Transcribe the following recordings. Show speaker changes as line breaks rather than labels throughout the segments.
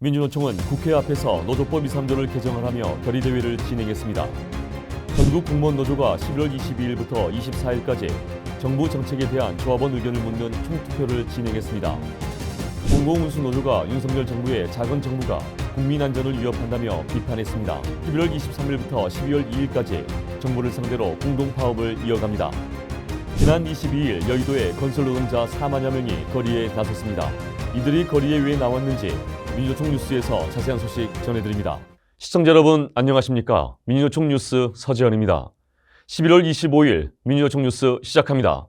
민주노총은 국회 앞에서 노조법 2~3조를 개정을 하며 결의대회를 진행했습니다. 전국 공무원 노조가 11월 22일부터 24일까지 정부 정책에 대한 조합원 의견을 묻는 총투표를 진행했습니다. 공공운수노조가 윤석열 정부의 작은 정부가 국민 안전을 위협한다며 비판했습니다. 11월 23일부터 12월 2일까지 정부를 상대로 공동파업을 이어갑니다. 지난 22일 여의도에 건설 노동자 4만여 명이 거리에 나섰습니다. 이들이 거리에 왜 나왔는지 민주노총 뉴스에서 자세한 소식 전해드립니다. 시청자 여러분 안녕하십니까? 민주노총 뉴스 서재현입니다. 11월 25일 민주노총 뉴스 시작합니다.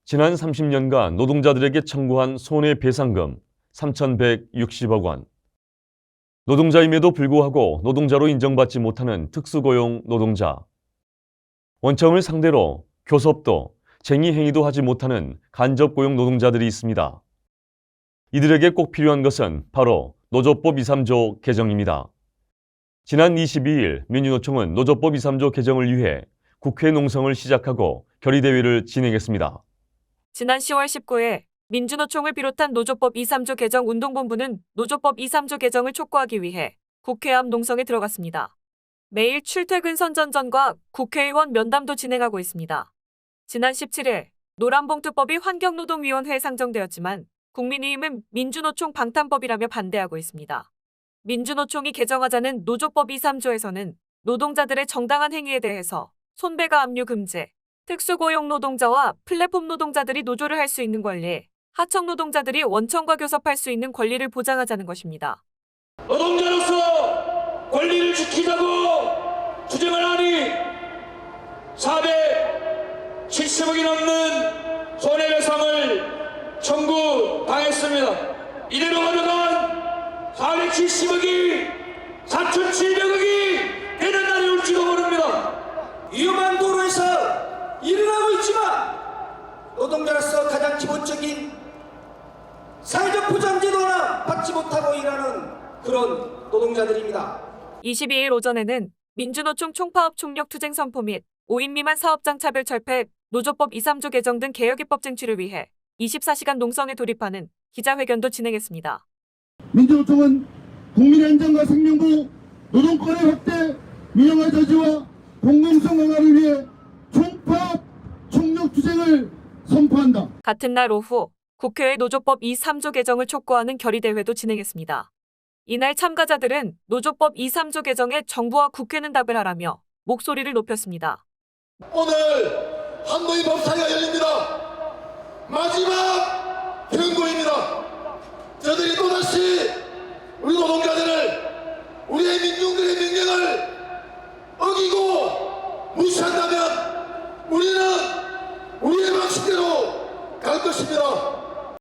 지난 30년간 노동자들에게 청구한 손해배상금 3,160억 원. 노동자임에도 불구하고 노동자로 인정받지 못하는 특수고용 노동자. 원청을 상대로 교섭도 쟁의 행위도 하지 못하는 간접고용 노동자들이 있습니다. 이들에게 꼭 필요한 것은 바로 노조법 2~3조 개정입니다. 지난 22일 민주노총은 노조법 2~3조 개정을 위해 국회 농성을 시작하고 결의대회를 진행했습니다.
지난 10월 19일 민주노총을 비롯한 노조법 2~3조 개정 운동본부는 노조법 2~3조 개정을 촉구하기 위해 국회 앞 농성에 들어갔습니다. 매일 출퇴근 선전전과 국회의원 면담도 진행하고 있습니다. 지난 17일 노란봉투법이 환경노동위원회에 상정되었지만 국민의힘은 민주노총 방탄법이라며 반대하고 있습니다. 민주노총이 개정하자는 노조법 2~3조에서는 노동자들의 정당한 행위에 대해서 손배가 압류 금지, 특수고용 노동자와 플랫폼 노동자들이 노조를 할 수 있는 권리, 하청 노동자들이 원청과 교섭할 수 있는 권리를 보장하자는 것입니다.
노동자로서 권리를 지키자고 주장을 하니 470억이 넘는 손해배상을 청구당했습니다. 이대로 가져간 470억이 4,700억이 되는 날이 올지도 모릅니다.
위험한 도로에서 일을 하고 있지만 노동자로서 가장 기본적인 사회적 보장제도나 받지 못하고 일하는 그런 노동자들입니다.
22일 오전에는 민주노총 총파업 총력 투쟁 선포 및 5인 미만 사업장 차별 철폐, 노조법 2~3조 개정 등 개혁 입법 쟁취를 위해 24시간 농성에 돌입하는 기자회견도 진행했습니다.
민주노총은 국민의 안전과 생명보, 노동권의 확대, 민영화 저지와 공공성 강화를 위해 총파업, 총력 투쟁을 선포한다.
같은 날 오후 국회의 노조법 2~3조 개정을 촉구하는 결의대회도 진행했습니다. 이날 참가자들은 노조법 2~3조 개정에 정부와 국회는 답을 하라며 목소리를 높였습니다.
오늘 한노위 법사위가 열립니다. 마지막 경고입니다. 저들이 또다시 우리 노동자들을, 우리의 민중들의 명령을 어기고 무시한다면 우리는 우리의 방식대로 갈 것입니다.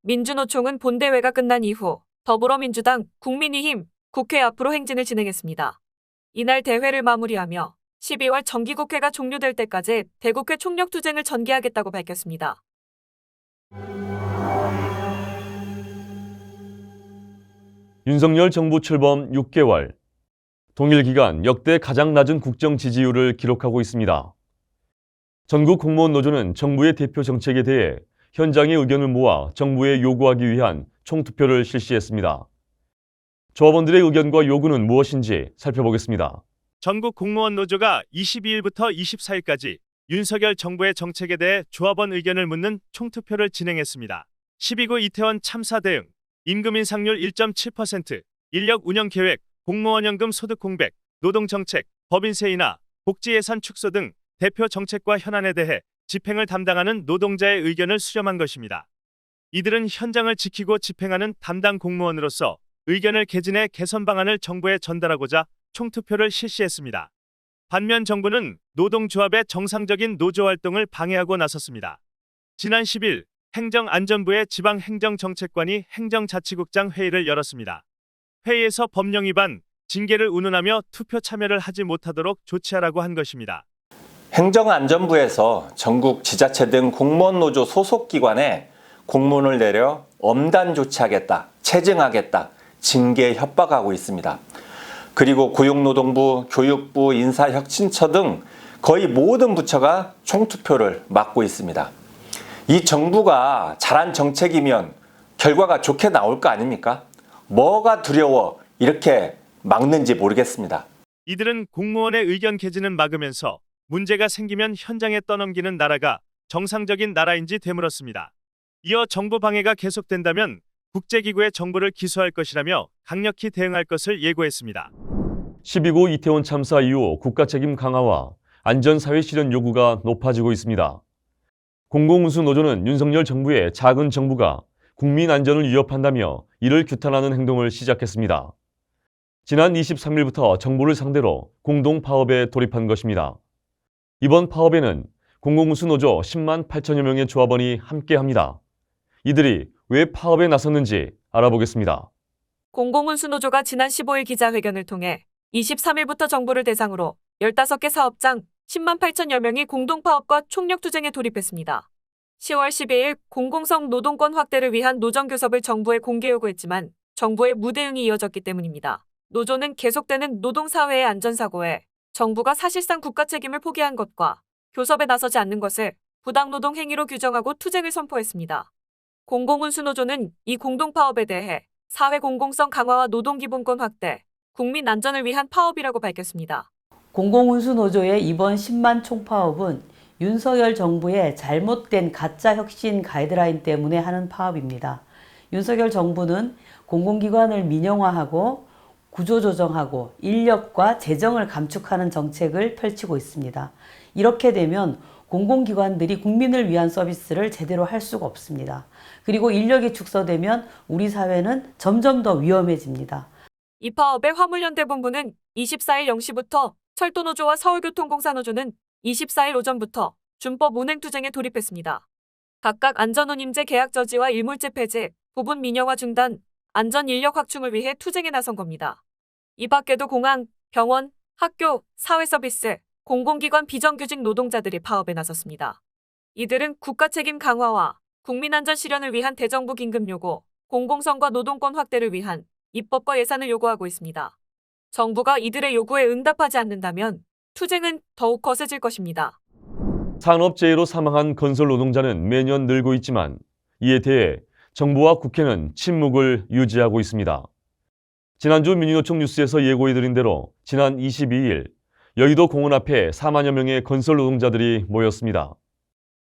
민주노총은 본대회가 끝난 이후 더불어민주당, 국민의힘, 국회 앞으로 행진을 진행했습니다. 이날 대회를 마무리하며 12월 정기국회가 종료될 때까지 대국회 총력투쟁을 전개하겠다고 밝혔습니다.
윤석열 정부 출범 6개월. 동일 기간 역대 가장 낮은 국정 지지율을 기록하고 있습니다. 전국 공무원 노조는 정부의 대표 정책에 대해 현장의 의견을 모아 정부에 요구하기 위한 총투표를 실시했습니다. 조합원들의 의견과 요구는 무엇인지 살펴보겠습니다.
전국 공무원 노조가 22일부터 24일까지 윤석열 정부의 정책에 대해 조합원 의견을 묻는 총투표를 진행했습니다. 12구 이태원 참사 대응, 임금 인상률 1.7%, 인력 운영 계획, 공무원연금 소득 공백, 노동정책, 법인세 인하, 복지예산 축소 등 대표 정책과 현안에 대해 집행을 담당하는 노동자의 의견을 수렴한 것입니다. 이들은 현장을 지키고 집행하는 담당 공무원으로서 의견을 개진해 개선 방안을 정부에 전달하고자 총투표를 실시했습니다. 반면 정부는 노동조합의 정상적인 노조활동을 방해하고 나섰습니다. 지난 10일 행정안전부의 지방행정정책관이 행정자치국장 회의를 열었습니다. 회의에서 법령 위반, 징계를 운운하며 투표 참여를 하지 못하도록 조치하라고 한 것입니다.
행정안전부에서 전국 지자체 등 공무원 노조 소속 기관에 공문을 내려 엄단 조치하겠다, 체증하겠다, 징계 협박하고 있습니다. 그리고 고용노동부, 교육부, 인사혁신처 등 거의 모든 부처가 총투표를 막고 있습니다. 이 정부가 잘한 정책이면 결과가 좋게 나올 거 아닙니까? 뭐가 두려워 이렇게 막는지 모르겠습니다.
이들은 공무원의 의견 개진은 막으면서 문제가 생기면 현장에 떠넘기는 나라가 정상적인 나라인지 되물었습니다. 이어 정부 방해가 계속된다면 국제기구의 정부를 기소할 것이라며 강력히 대응할 것을 예고했습니다.
12구 이태원 참사 이후 국가 책임 강화와 안전사회 실현 요구가 높아지고 있습니다. 공공운수노조는 윤석열 정부의 작은 정부가 국민 안전을 위협한다며 이를 규탄하는 행동을 시작했습니다. 지난 23일부터 정부를 상대로 공동 파업에 돌입한 것입니다. 이번 파업에는 공공운수노조 10만 8천여 명의 조합원이 함께합니다. 이들이 왜 파업에 나섰는지 알아보겠습니다.
공공운수노조가 지난 15일 기자회견을 통해 23일부터 정부를 대상으로 15개 사업장 10만 8천여 명이 공동파업과 총력투쟁에 돌입했습니다. 10월 12일 공공성 노동권 확대를 위한 노정교섭을 정부에 공개 요구했지만 정부의 무대응이 이어졌기 때문입니다. 노조는 계속되는 노동사회의 안전사고에 정부가 사실상 국가 책임을 포기한 것과 교섭에 나서지 않는 것을 부당노동 행위로 규정하고 투쟁을 선포했습니다. 공공운수노조는 이 공동파업에 대해 사회 공공성 강화와 노동기본권 확대, 국민 안전을 위한 파업이라고 밝혔습니다.
공공운수노조의 이번 10만 총파업은 윤석열 정부의 잘못된 가짜 혁신 가이드라인 때문에 하는 파업입니다. 윤석열 정부는 공공기관을 민영화하고 구조조정하고 인력과 재정을 감축하는 정책을 펼치고 있습니다. 이렇게 되면 공공기관들이 국민을 위한 서비스를 제대로 할 수가 없습니다. 그리고 인력이 축소되면 우리 사회는 점점 더 위험해집니다.
이 파업의 화물연대본부는 24일 0시부터 철도노조와 서울교통공사노조는 24일 오전부터 준법 운행투쟁에 돌입했습니다. 각각 안전운임제 계약 저지와 일몰제 폐지, 부분 민영화 중단, 안전 인력 확충을 위해 투쟁에 나선 겁니다. 이 밖에도 공항, 병원, 학교, 사회서비스, 공공기관 비정규직 노동자들이 파업에 나섰습니다. 이들은 국가 책임 강화와 국민안전 실현을 위한 대정부 긴급 요구, 공공성과 노동권 확대를 위한 입법과 예산을 요구하고 있습니다. 정부가 이들의 요구에 응답하지 않는다면 투쟁은 더욱 거세질 것입니다.
산업재해로 사망한 건설 노동자는 매년 늘고 있지만 이에 대해 정부와 국회는 침묵을 유지하고 있습니다. 지난주 민주노총 뉴스에서 예고해드린 대로 지난 22일 여의도 공원 앞에 4만여 명의 건설 노동자들이 모였습니다.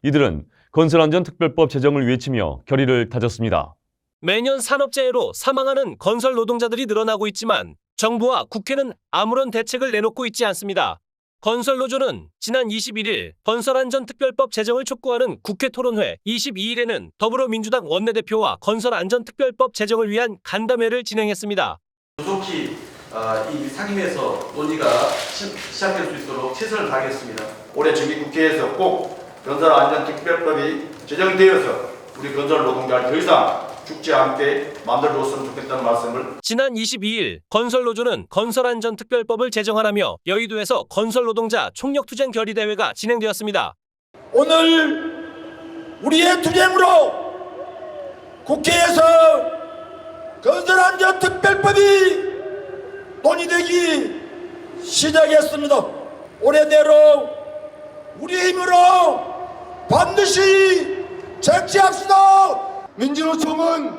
이들은 건설안전특별법 제정을 외치며 결의를 다졌습니다.
매년 산업재해로 사망하는 건설 노동자들이 늘어나고 있지만 정부와 국회는 아무런 대책을 내놓고 있지 않습니다. 건설노조는 지난 21일 건설안전특별법 제정을 촉구하는 국회 토론회, 22일에는 더불어민주당 원내대표와 건설안전특별법 제정을 위한 간담회를 진행했습니다.
조속히 이 상임위에서 논의가 시작될 수 있도록 최선을 다하겠습니다.
올해 정기국회에서 꼭 건설안전특별법이 제정되어서 우리 건설 노동자를 더 이상 죽지 않게 만들어줬으면 좋겠다는 말씀을.
지난 22일 건설노조는 건설안전특별법을 제정하라며 여의도에서 건설노동자 총력투쟁 결의대회가 진행되었습니다.
오늘 우리의 투쟁으로 국회에서 건설안전특별법이 논의되기 시작했습니다. 올해대로 우리의 힘으로 반드시 쟁취합시다.
민주노총은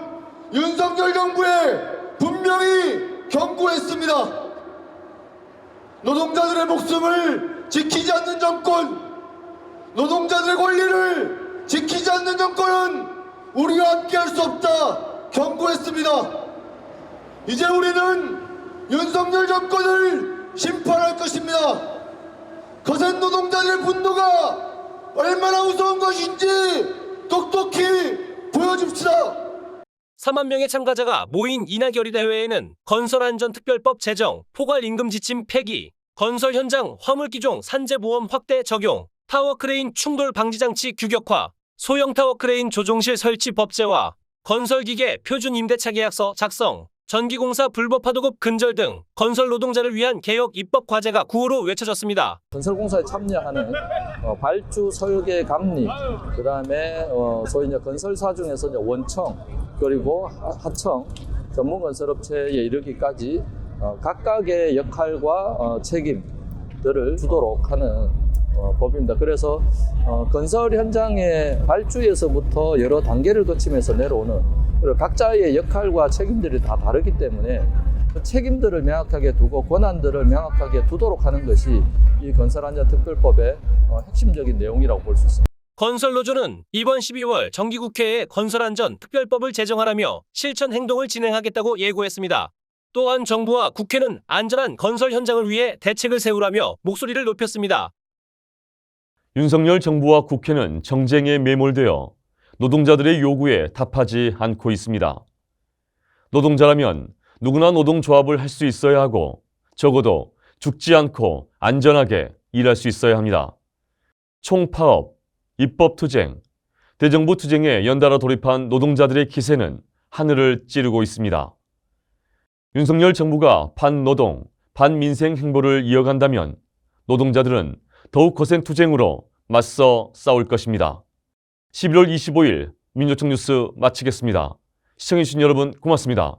윤석열 정부에 분명히 경고했습니다. 노동자들의 목숨을 지키지 않는 정권, 노동자들의 권리를 지키지 않는 정권은 우리가 함께할 수 없다 경고했습니다. 이제 우리는 윤석열 정권을 심판할 것입니다. 거센 노동자들의 분노가 얼마나 무서운 것인지 똑똑히 보여줍시다.
4만 명의 참가자가 모인 이날 결의대회에는 건설안전특별법 제정, 포괄임금 지침 폐기, 건설 현장 화물기종 산재보험 확대 적용, 타워크레인 충돌 방지장치 규격화, 소형 타워크레인 조종실 설치 법제화, 건설기계 표준 임대차 계약서 작성, 전기공사 불법 하도급 근절 등 건설 노동자를 위한 개혁 입법 과제가 구호로 외쳐졌습니다.
건설공사에 참여하는 발주 설계 감리, 그다음에 소위 이제 건설사 중에서 이제 원청 그리고 하청 전문 건설업체에 이르기까지 각각의 역할과 책임들을 주도록 하는 법입니다. 그래서 건설 현장의 발주에서부터 여러 단계를 거치면서 내려오는 그리고 각자의 역할과 책임들이 다 다르기 때문에 책임들을 명확하게 두고 권한들을 명확하게 두도록 하는 것이 이 건설안전특별법의 핵심적인 내용이라고 볼 수 있습니다.
건설노조는 이번 12월 정기국회에 건설안전특별법을 제정하라며 실천 행동을 진행하겠다고 예고했습니다. 또한 정부와 국회는 안전한 건설 현장을 위해 대책을 세우라며 목소리를 높였습니다.
윤석열 정부와 국회는 정쟁에 매몰되어 노동자들의 요구에 답하지 않고 있습니다. 노동자라면 누구나 노동조합을 할 수 있어야 하고 적어도 죽지 않고 안전하게 일할 수 있어야 합니다. 총파업, 입법투쟁, 대정부 투쟁에 연달아 돌입한 노동자들의 기세는 하늘을 찌르고 있습니다. 윤석열 정부가 반노동, 반민생 행보를 이어간다면 노동자들은 더욱 거센 투쟁으로 맞서 싸울 것입니다. 11월 25일 민노총 뉴스 마치겠습니다. 시청해주신 여러분 고맙습니다.